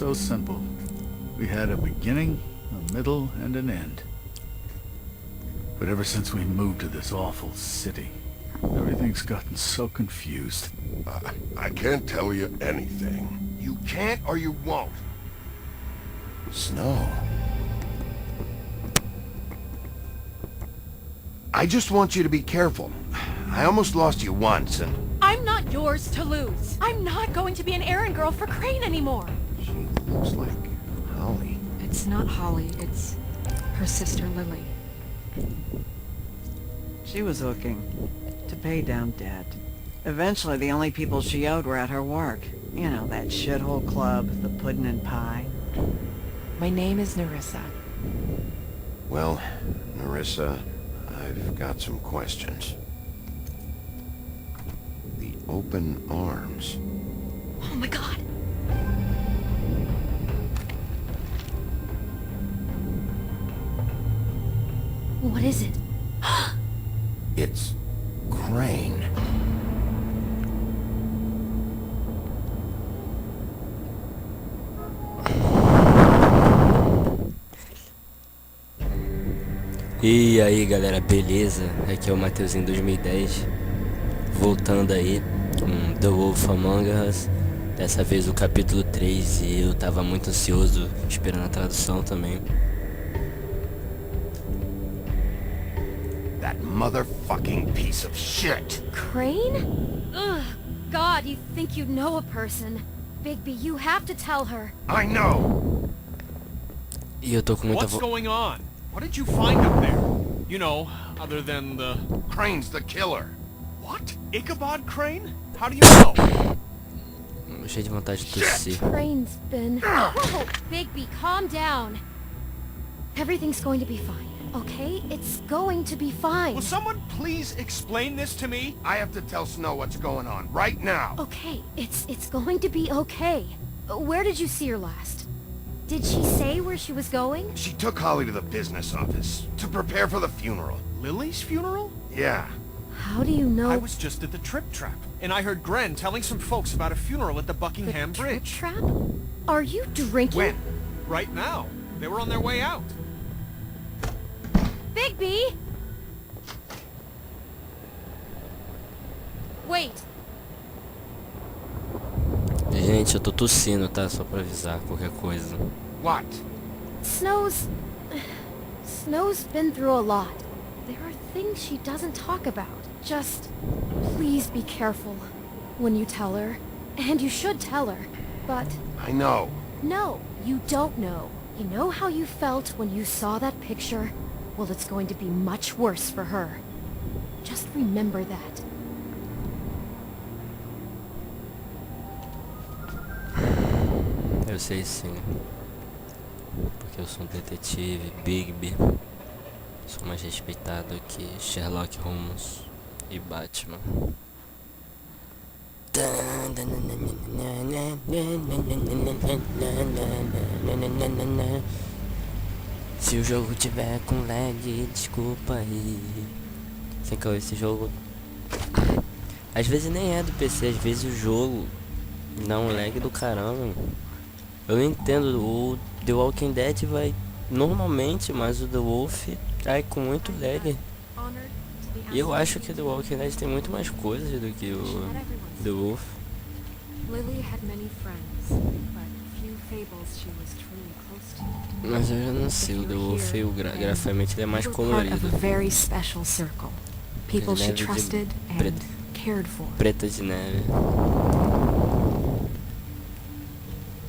so simple. We had a beginning, a middle, and an end. But ever since we moved to this awful city, everything's gotten so confused. I can't tell you anything. You can't or you won't. Snow. I just want you to be careful. I almost lost you once, and... I'm not yours to lose. I'm not going to be an errand girl for Crane anymore. She looks like Holly. It's not Holly, it's her sister Lily. She was looking to pay down debt. Eventually, the only people she owed were at her work. You know, that shithole club, the puddin' and pie. My name is Nerissa. Well, Nerissa, I've got some questions. The open arms. Oh my god. What is it? It's Crane. E aí galera, beleza? Aqui é o Mateuzinho 2010, voltando aí com The Wolf Among Us. Dessa vez o capítulo 3 e eu tava muito ansioso, esperando a tradução também. That motherfucking piece of shit. Crane? Ugh. God, you think you know a person. Bigby, you have to tell her. I know. E eu tô com muita What's going on? What did you find up there? You know, other than the... Crane's the killer. What? Ichabod Crane? How do you know? cheio de vontade de tossir. Crane's been... Whoa, Bigby, calm down. Everything's going to be fine, okay? It's going to be fine. Will someone please explain this to me? I have to tell Snow what's going on right now. Okay, it's going to be okay. Where did you see her last? Did she say where she was going? She took Holly to the business office to prepare for the funeral. Lily's funeral? Yeah. How do you know? I was just at the Trip Trap, and I heard Gren telling some folks about a funeral at the Buckingham the Bridge. Trip Trap? Are you drinking? When? Right now. They were on their way out. Bigby! Wait. Gente, eu tô tossindo, tá? Só pra avisar qualquer coisa. What? Snow's been through a lot. There are things she doesn't talk about. Just please be careful when you tell her. And you should tell her. But I know. no, you don't know. You know how you felt when you saw that picture? Well, it's going to be much worse for her. Just remember that. Eu sei sim. Porque eu sou um detetive, Bigby. Sou mais respeitado que Sherlock Holmes e Batman. Se o jogo tiver com lag, desculpa aí. Sem que esse jogo às vezes nem é do PC, às vezes o jogo dá um lag do caramba. Eu entendo, o The Walking Dead vai normalmente, mas o The Wolf vai com muito lag. E eu acho que o The Walking Dead tem muito mais coisas do que o The Wolf. Mas eu já não sei, o The Wolf graficamente ele é mais colorido. People she Neve de trusted and cared for. Preta de neve.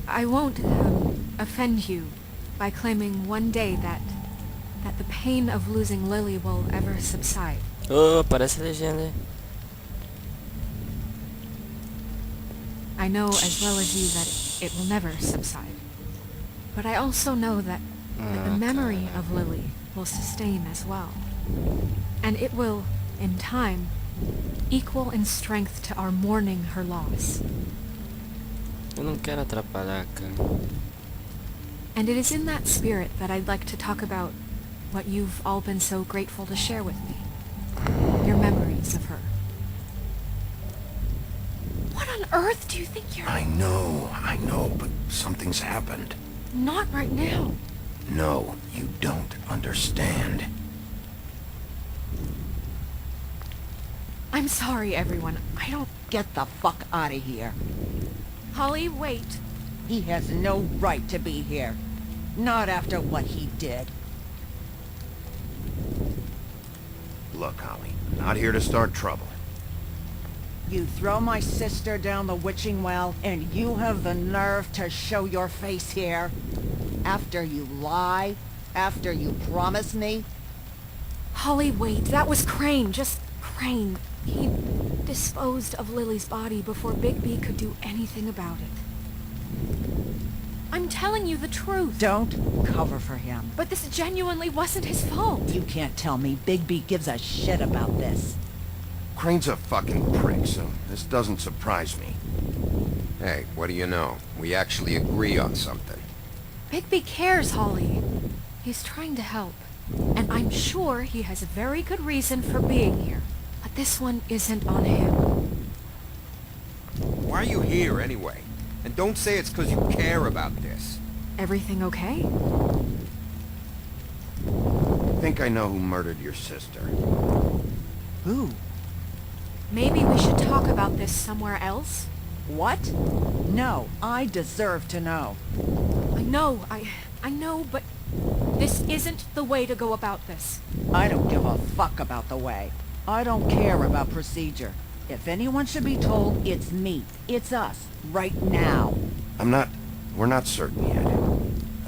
I won't offend you by claiming one day that the pain of losing Lily will ever subside. Oh, parece legenda. I know as well as you that it will never subside. But I also know that the memory of Lily will sustain as well. And it will, in time, equal in strength to our mourning her loss. Eu não quero atrapalhar, cara. And it is in that spirit that I'd like to talk about what you've all been so grateful to share with me. Your memories of her. What on earth do you think you're... I know, but Something's happened. Not right now. No, you don't understand. I'm sorry, everyone. I don't... Get the fuck out of here. Holly, wait. He has no right to be here. Not after what he did. Look, Holly, I'm not here to start trouble. You throw my sister down the witching well, and you have the nerve to show your face here? After you lie? After you promise me? Holly, wait. That was Crane. Just Crane. He disposed of Lily's body before Bigby could do anything about it. I'm telling you the truth. Don't cover for him. But this genuinely wasn't his fault. You can't tell me Bigby gives a shit about this. Crane's a fucking prick, so this doesn't surprise me. Hey, what do you know? We actually agree on something. Bigby cares, Holly. He's trying to help. And I'm sure he has a very good reason for being here. But this one isn't on him. Why are you here anyway? And don't say it's because you care about this. Everything okay? I think I know who murdered your sister. Who? Maybe we should talk about this somewhere else? What? No, I deserve to know. I know, but this isn't the way to go about this. I don't give a fuck about the way. I don't care about procedure. If anyone should be told, it's me. It's us. Right now. We're not certain yet.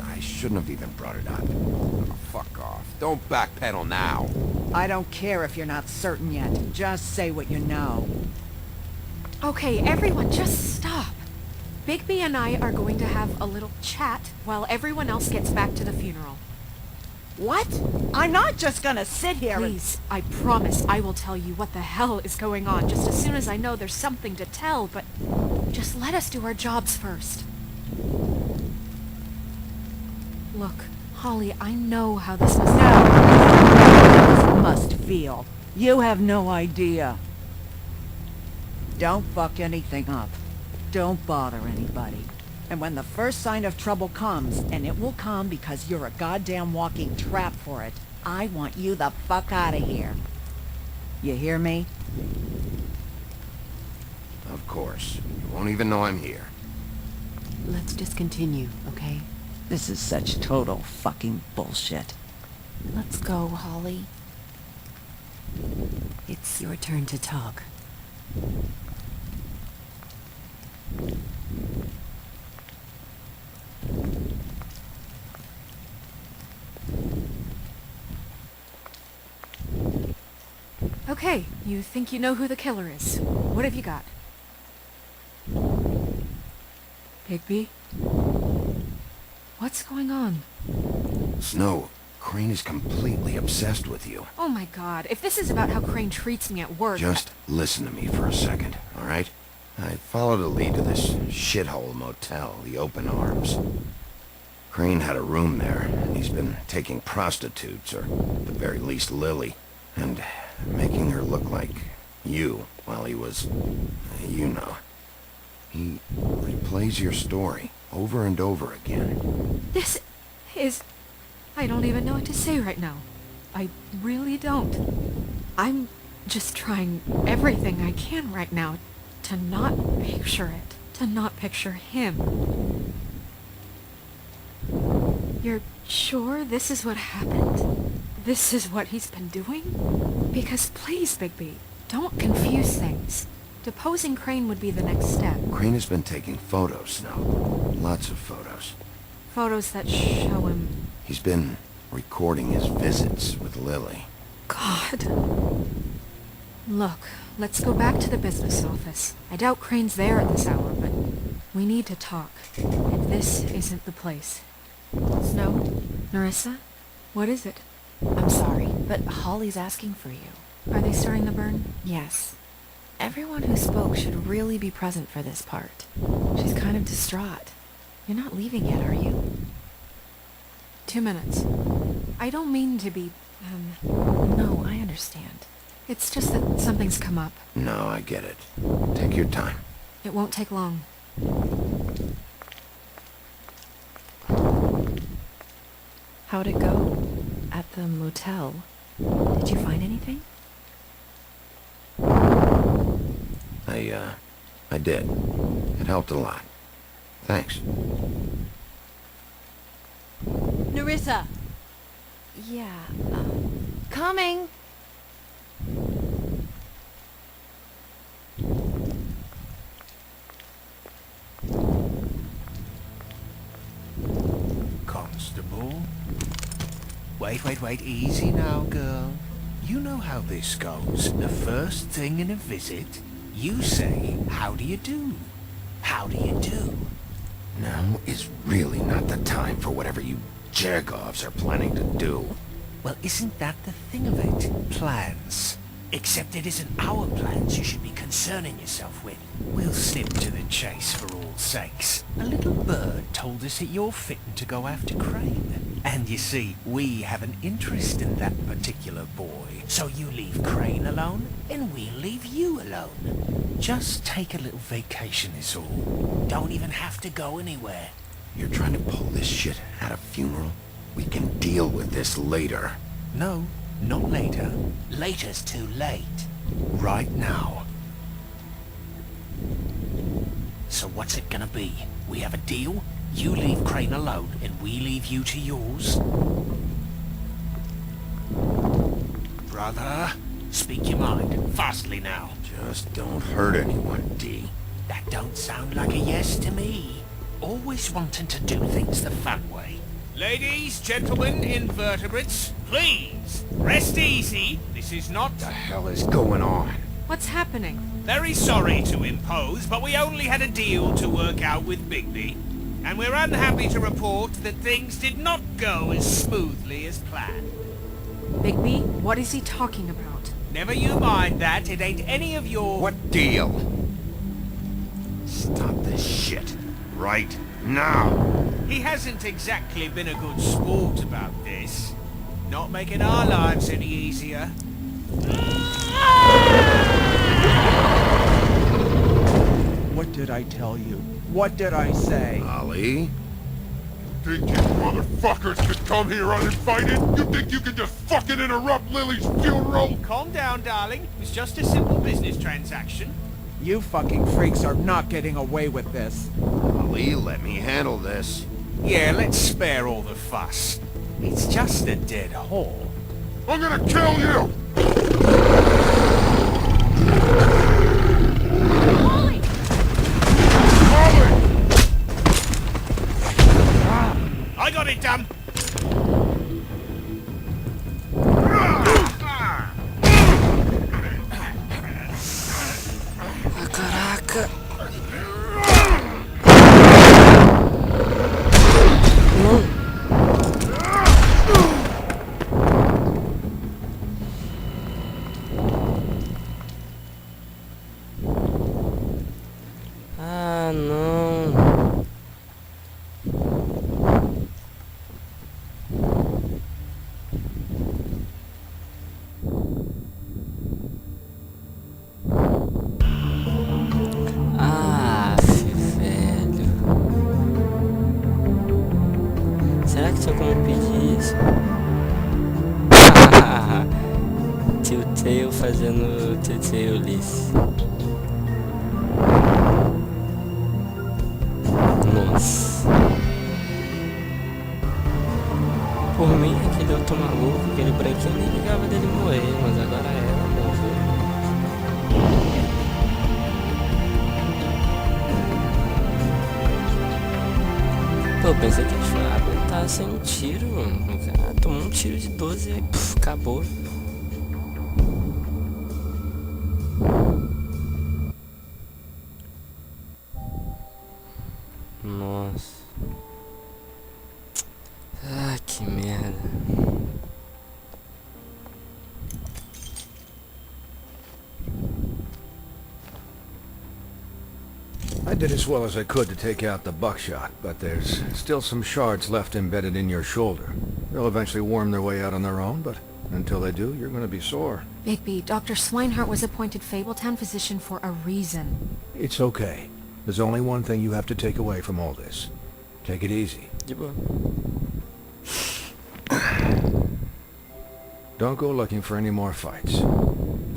I shouldn't have even brought it up. Oh, fuck off. Don't backpedal now. I don't care if you're not certain yet. Just say what you know. Okay, everyone, just stop. Bigby and I are going to have a little chat while everyone else gets back to the funeral. What? I'm not just gonna sit here Please, I promise I will tell you what the hell is going on just as soon as I know there's something to tell, but just let us do our jobs first. Look, Holly, I know how this must feel. You have no idea. Don't fuck anything up. Don't bother anybody. And when the first sign of trouble comes, and it will come because you're a goddamn walking trap for it, I want you the fuck out of here. You hear me? Of course. You won't even know I'm here. Let's just continue, okay? This is such total fucking bullshit. Let's go, Holly. It's your turn to talk. Okay, you think you know who the killer is. What have you got? Bigby? What's going on? Snow, Crane is completely obsessed with you. Oh my god, if this is about how Crane treats me at work... Just listen to me for a second, all right? I followed a lead to this shithole motel, the Open Arms. Crane had a room there, and he's been taking prostitutes, or at the very least Lily, and making her look like you while he was, you know. He replays your story over and over again. This is... I don't even know what to say right now. I really don't. I'm just trying everything I can right now to not picture it. To not picture him. You're sure this is what happened? This is what he's been doing? Because please, Bigby, don't confuse things. Deposing Crane would be the next step. Crane has been taking photos now. Lots of photos. Photos that show him... He's been recording his visits with Lily. God. Look, let's go back to the business office. I doubt Crane's there at this hour, but we need to talk. And this isn't the place. Snow? Narissa? What is it? I'm sorry, but Holly's asking for you. Are they starting the burn? Yes. Everyone who spoke should really be present for this part. She's kind of distraught. You're not leaving yet, are you? 2 minutes. I don't mean to be, No, I understand. It's just that something's come up. No, I get it. Take your time. It won't take long. How'd it go? At the motel? Did you find anything? I did. It helped a lot. Thanks. Nerissa! Yeah, coming! Constable? Wait, easy now, girl. You know how this goes. The first thing in a visit, you say, how do you do? How do you do? Now is really not the time for whatever you Jergovs are planning to do. Well, isn't that the thing of it? Plans. Except it isn't our plans you should be concerning yourself with. We'll slip to the chase for all sakes. A little bird told us that you're fitting to go after Crane. And you see, we have an interest in that particular boy. So you leave Crane alone, and we'll leave you alone. Just take a little vacation is all. Don't even have to go anywhere. You're trying to pull this shit at a funeral? We can deal with this later. No, not later. Later's too late. Right now. So what's it gonna be? We have a deal? You leave Crane alone, and we leave you to yours? Brother, speak your mind. Fastly now. Just don't hurt anyone, D. That don't sound like a yes to me. Always wanting to do things the fun way. Ladies, gentlemen, invertebrates, please, rest easy. This is not... What the hell is going on? What's happening? Very sorry to impose, but we only had a deal to work out with Bigby. And we're unhappy to report that things did not go as smoothly as planned. Bigby, what is he talking about? Never you mind that, it ain't any of your... What deal? Stop this shit. Right now. He hasn't exactly been a good sport about this. Not making our lives any easier. What did I tell you? What did I say? Ollie? Think you motherfuckers could come here uninvited? You think you can just fucking interrupt Lily's funeral? Calm down, darling. It was just a simple business transaction. You fucking freaks are not getting away with this. Ollie, let me handle this. Yeah, let's spare all the fuss. It's just a dead whore. I'm gonna kill you! Ollie! I got it done. Caraca. Ah, não. Ah, velho. Será que tinha como pedir isso? Telltale fazendo Telltale-lice. Nossa. Por mim, aquele outro maluco, aquele branquinho, nem ligava dele morrer, mas agora ela morreu. Pô, eu pensei que eles iam aguentar sem um tiro, mano. Cara, tomou um tiro de 12 e aí, puf, acabou. Nossa. Ah, que merda. I did as well as I could to take out the buckshot, but there's still some shards left embedded in your shoulder. They'll eventually worm their way out on their own, but until they do, you're gonna be sore. Bigby, Dr. Swinehart was appointed Fabletown physician for a reason. It's okay. There's only one thing you have to take away from all this. Take it easy. De boa. Don't go looking for any more fights.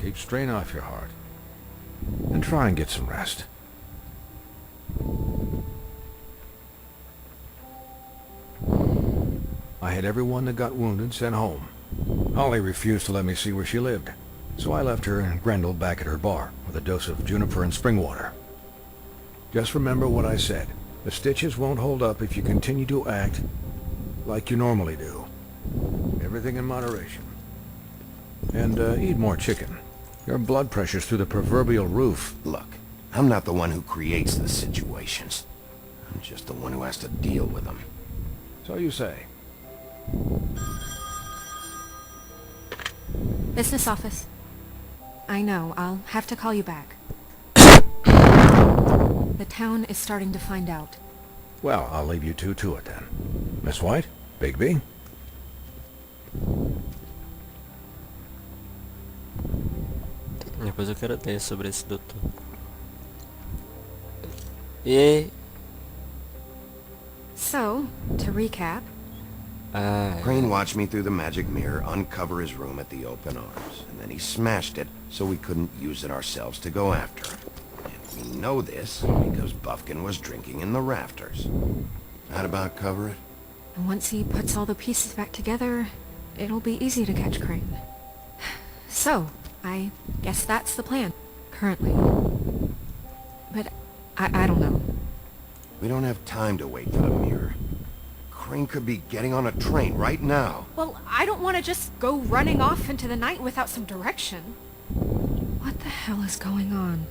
Keep strain off your heart. And try and get some rest. I had everyone that got wounded sent home. Holly refused to let me see where she lived, so I left her and Grendel back at her bar with a dose of juniper and spring water. Just remember what I said. The stitches won't hold up if you continue to act like you normally do. Everything in moderation. And eat more chicken. Your blood pressure's through the proverbial roof. Look, I'm not the one who creates the situations. I'm just the one who has to deal with them. So you say. Business office. I know, I'll have to call you back. The town is starting to find out. Well, I'll leave you two to it then. Miss White? Bigby? Depois eu quero ler sobre esse doutor. E... So, to recap... Crane watched me through the magic mirror uncover his room at the open arms, and then he smashed it so we couldn't use it ourselves to go after him. And we know this because Buffkin was drinking in the rafters. That about cover it? And once he puts all the pieces back together, it'll be easy to catch Crane. So, I guess that's the plan, currently. But I don't know. We don't have time to wait for the mirror. Crane could be getting on a train right now. Well, I don't want to just go running off into the night without some direction. What the hell is going on?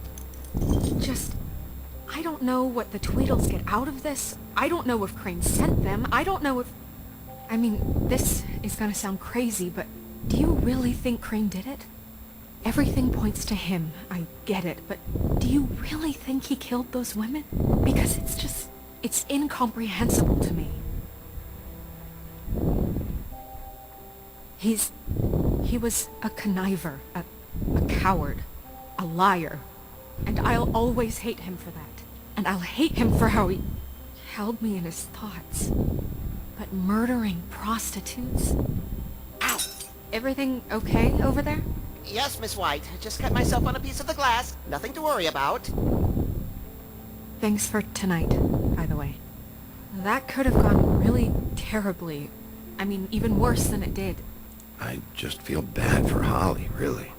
I don't know what the Tweedles get out of this. I don't know if Crane sent them. I don't know if... I mean, this is gonna sound crazy, but do you really think Crane did it? Everything points to him, I get it, but do you really think he killed those women? Because it's incomprehensible to me. He was a conniver, a coward, a liar, and I'll always hate him for that. And I'll hate him for how he held me in his thoughts. But murdering prostitutes? Ow! Everything okay over there? Yes, Miss White. Just cut myself on a piece of the glass. Nothing to worry about. Thanks for tonight, by the way. That could have gone really terribly. I mean, even worse than it did. I just feel bad for Holly, really.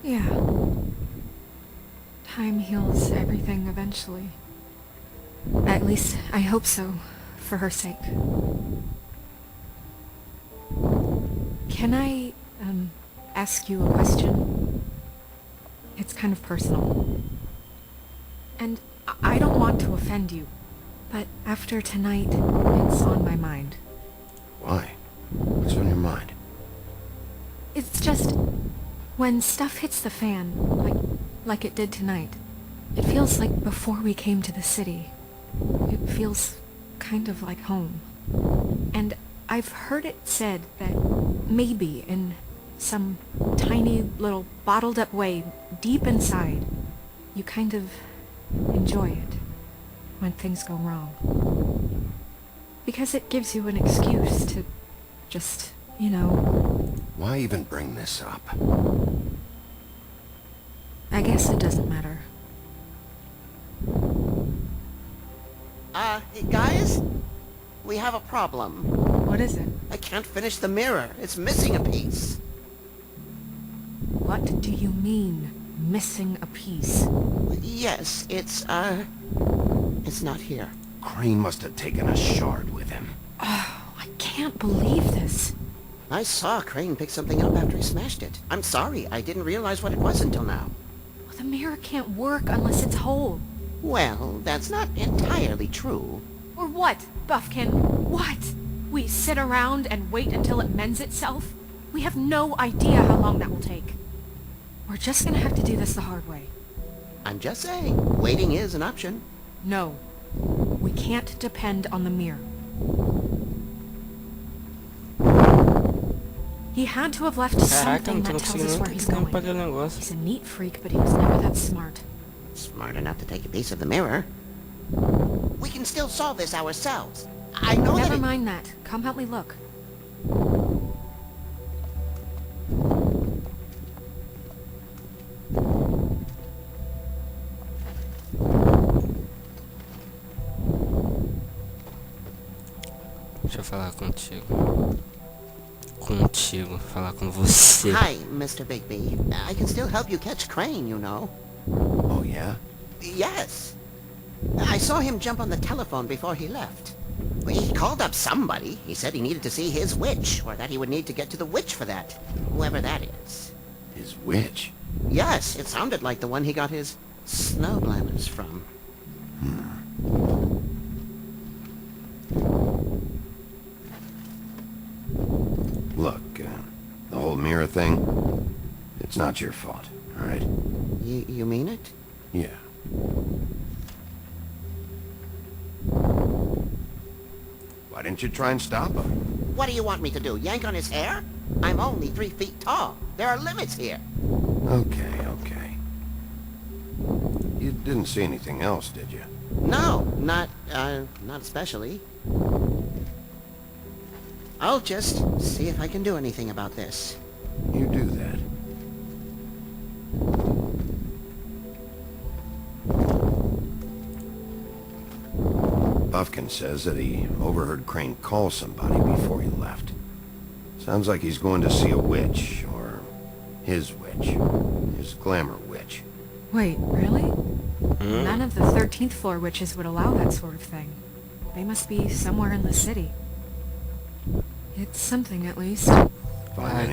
Yeah. Time heals everything eventually. At least, I hope so, for her sake. Can I, ask you a question? It's kind of personal. And I don't want to offend you, but after tonight, it's on my mind. Why? What's on your mind? It's just, when stuff hits the fan, like it did tonight, it feels like before we came to the city. It feels kind of like home. And I've heard it said that maybe in some tiny little bottled up way deep inside, you kind of enjoy it when things go wrong. Because it gives you an excuse to just, you know... Why even bring this up? I guess it doesn't matter. Hey, guys? We have a problem. What is it? I can't finish the mirror. It's missing a piece. What do you mean, missing a piece? Yes, it's not here. Crane must have taken a shard with him. Oh, I can't believe this. I saw Crane pick something up after he smashed it. I'm sorry, I didn't realize what it was until now. Well, the mirror can't work unless it's whole. Well, that's not entirely true. Or what, Buffkin? What? We sit around and wait until it mends itself? We have no idea how long that will take. We're just gonna have to do this the hard way. I'm just saying, waiting is an option. No. We can't depend on the mirror. He had to have left something that tells us where he's going. He's a neat freak, but he was never that smart. Smart enough to take a piece of the mirror. We can still solve this ourselves. I know Never mind that. Come help me look. Deixa eu falar contigo. Falar com você. Hi, Mr. Bigby. I can still help you catch Crane, you know. Oh, yeah? Yes. I saw him jump on the telephone before he left. He called up somebody. He said he needed to see his witch, or that he would need to get to the witch for that. Whoever that is. His witch? Yes, it sounded like the one he got his snow blindness from. Look, the whole mirror thing, it's not your fault, all right? You mean it? Yeah. Why didn't you try and stop him? What do you want me to do, yank on his hair? I'm only 3 feet tall. There are limits here. Okay. You didn't see anything else, did you? No, not especially. I'll just see if I can do anything about this. You do that. Buffkin says that he overheard Crane call somebody before he left. Sounds like he's going to see a witch, or his witch. His glamour witch. Wait, really? None of the 13th floor witches would allow that sort of thing. They must be somewhere in the city. It's something, at least.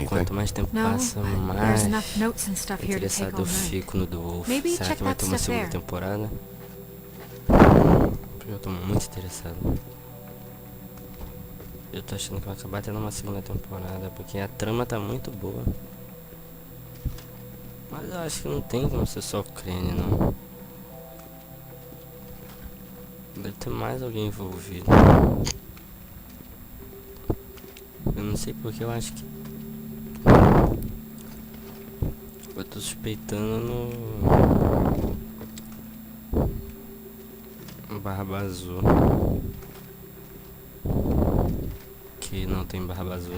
Quanto mais tempo No, passa, there's mais enough notes and stuff here to take interessado all eu night. fico no The Wolf. Maybe Será check que vai that ter uma stuff segunda there. temporada? Eu tô muito interessado. Eu tô achando que vai acabar tendo uma segunda temporada, porque a trama tá muito boa. Mas eu acho que não tem como ser só o Crane, não. Deve ter mais alguém envolvido. Eu não sei porque eu acho que... Eu tô suspeitando no Barba Azul. Que não tem Barba Azul.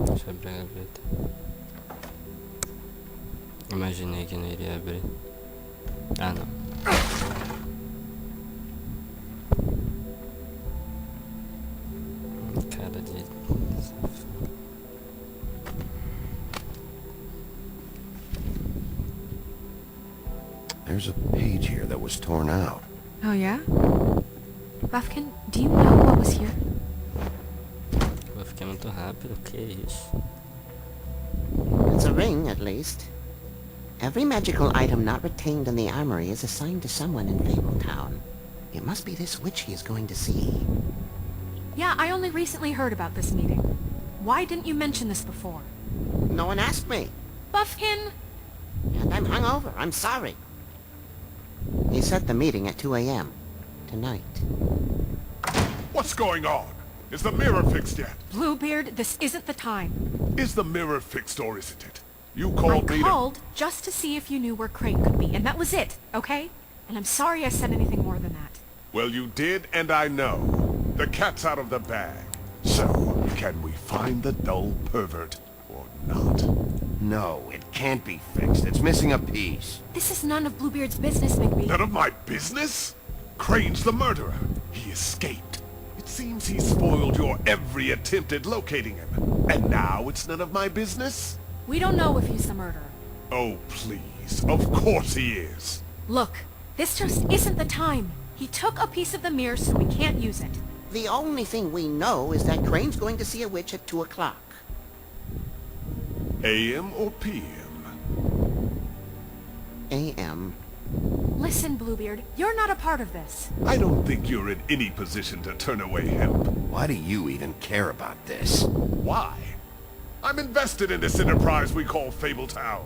Deixa eu abrir a gaveta. Imaginei que não iria abrir. Ah, não. Cara de... There's a page here that was torn out. Oh, yeah? Buffkin, do you know what was here? Eu fiquei muito rápido, que isso? It's a ring, at least. Every magical item not retained in the armory is assigned to someone in Fabletown. It must be this witch he is going to see. Yeah, I only recently heard about this meeting. Why didn't you mention this before? No one asked me. Buffkin! And I'm hungover. I'm sorry. He set the meeting at 2 a.m. tonight. What's going on? Is the mirror fixed yet? Bluebeard, this isn't the time. Is the mirror fixed or isn't it? You called me I called just to see if you knew where Crane could be, and that was it, okay? And I'm sorry I said anything more than that. Well, you did, and I know. The cat's out of the bag. So, can we find the dull pervert or not? No, it can't be fixed. It's missing a piece. This is none of Bluebeard's business, McBee. None of my business? Crane's the murderer. He escaped. It seems he spoiled your every attempt at locating him. And now it's none of my business? We don't know if he's the murderer. Oh, please. Of course he is. Look, this just isn't the time. He took a piece of the mirror, so we can't use it. The only thing we know is that Crane's going to see a witch at 2 o'clock. AM or PM? AM. Listen, Bluebeard, you're not a part of this. I don't think you're in any position to turn away help. Why do you even care about this? Why? I'm invested in this enterprise we call Fabletown.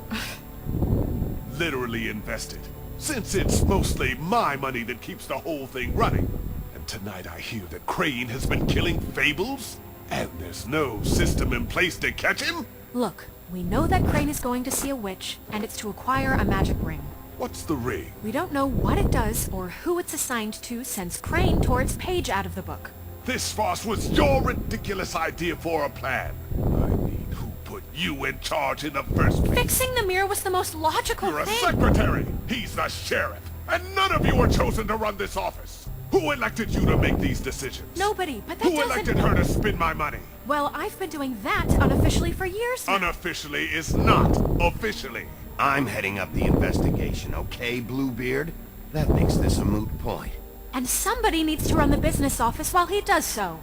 Literally invested, since it's mostly my money that keeps the whole thing running. And tonight I hear that Crane has been killing Fables, and there's no system in place to catch him? Look, we know that Crane is going to see a witch, and it's to acquire a magic ring. What's the ring? We don't know what it does or who it's assigned to since Crane tore its page out of the book. This farce was your ridiculous idea for a plan. I mean, who put you in charge in the first place? Fixing the mirror was the most logical You're a thing. secretary. He's the sheriff. And none of you were chosen to run this office. Who elected you to make these decisions? Nobody, but that Who doesn't... elected her to spend my money? Well, I've been doing that unofficially for years now. Unofficially is not officially. I'm heading up the investigation, okay, Bluebeard? That makes this a moot point. And somebody needs to run the business office while he does so.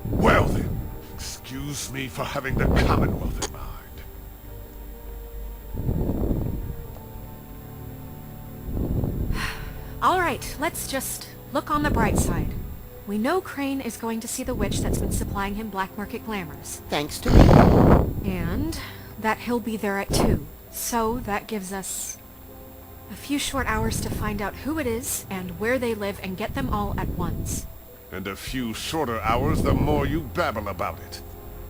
Well then, excuse me for having the Commonwealth in mind. All right, let's just look on the bright side. We know Crane is going to see the witch that's been supplying him black market glamours. Thanks to me. And that he'll be there at 2. So that gives us a few short hours to find out who it is and where they live and get them all at once. And a few shorter hours the more you babble about it.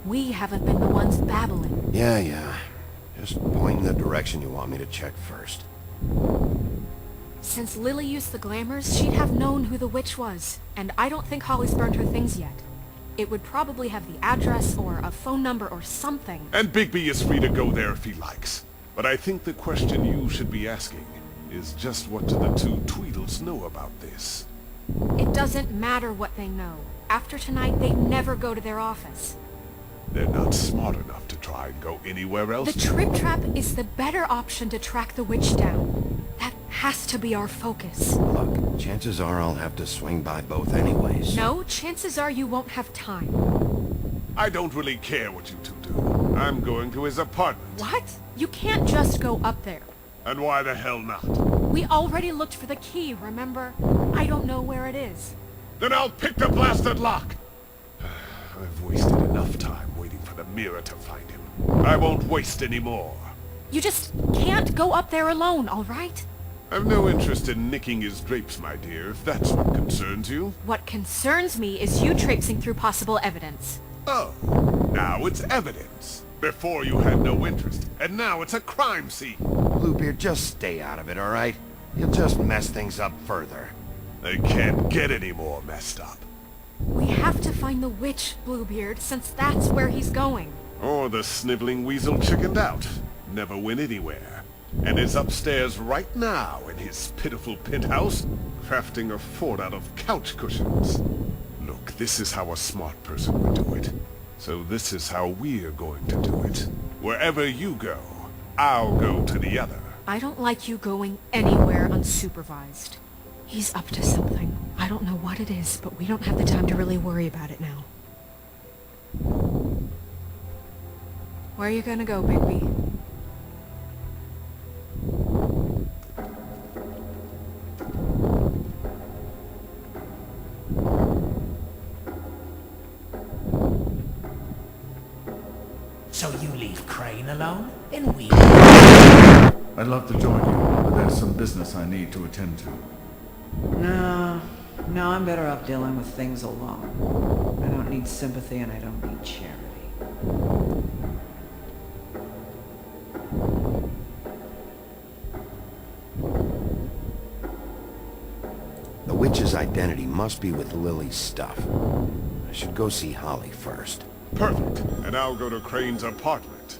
We haven't been the ones babbling. Yeah. Just point in the direction you want me to check first. Since Lily used the glamours, she'd have known who the witch was. And I don't think Holly's burned her things yet. It would probably have the address or a phone number or something. And Bigby is free to go there if he likes. But I think the question you should be asking is just what do the two Tweedles know about this? It doesn't matter what they know. After tonight, they never go to their office. They're not smart enough to try and go anywhere else. The Trip Trap is the better option to track the witch down. That has to be our focus. Look, chances are I'll have to swing by both anyways. No, chances are you won't have time. I don't really care what you two do. I'm going to his apartment. What? You can't just go up there. And why the hell not? We already looked for the key, remember? I don't know where it is. Then I'll pick the blasted lock! I've wasted enough time waiting for the mirror to find him. I won't waste any more. You just can't go up there alone, all right? I've no interest in nicking his drapes, my dear, if that's what concerns you. What concerns me is you traipsing through possible evidence. Oh, now it's evidence. Before you had no interest, and now it's a crime scene. Bluebeard, just stay out of it, alright? You'll just mess things up further. They can't get any more messed up. We have to find the witch, Bluebeard, since that's where he's going. Or the sniveling weasel chickened out. Never went anywhere. And is upstairs right now in his pitiful penthouse, crafting a fort out of couch cushions. Look, this is how a smart person would do it. So this is how we're going to do it. Wherever you go, I'll go to the other. I don't like you going anywhere unsupervised. He's up to something. I don't know what it is, but we don't have the time to really worry about it now. Where are you gonna go, Bigby? So you leave Crane alone, and we... I'd love to join you, but there's some business I need to attend to. No, I'm better off dealing with things alone. I don't need sympathy and I don't need charity. The witch's identity must be with Lily's stuff. I should go see Holly first. Perfect. And I'll go to Crane's apartment.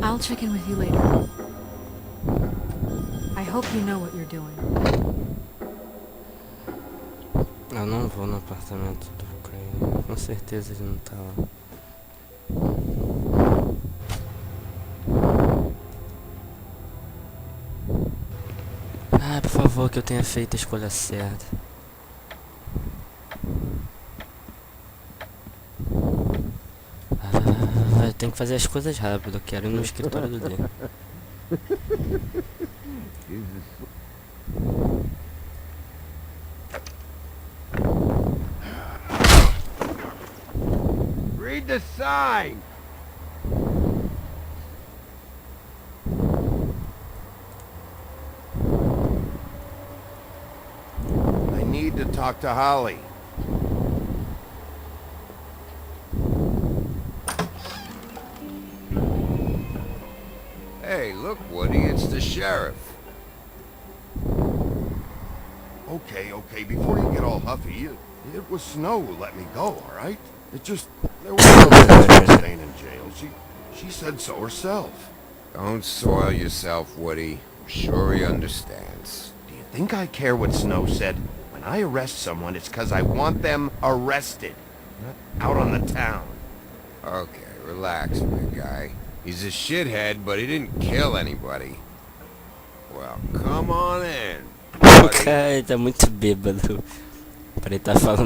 I'll check in with you later. I hope you know what you're doing. Eu não vou no apartamento do Crane. Com certeza ele não tá lá. Ah, por favor, que eu tenha feito a escolha certa. Eu tenho que fazer as coisas rápido. Eu quero ir no escritório do D. Read the sign! I need to talk to Holly. Hey, look, Woody, it's the sheriff. Okay, before you get all huffy, it was Snow who let me go, alright? It just... there was no sense in staying in jail. She said so herself. Don't soil yourself, Woody. I'm sure he understands. Do you think I care what Snow said? When I arrest someone, it's 'cause I want them arrested, not out on the town. Okay, relax, big guy. He's a shithead, but he didn't kill anybody. Well, come on in. O cara tá muito bêbado. Pra ele tá falando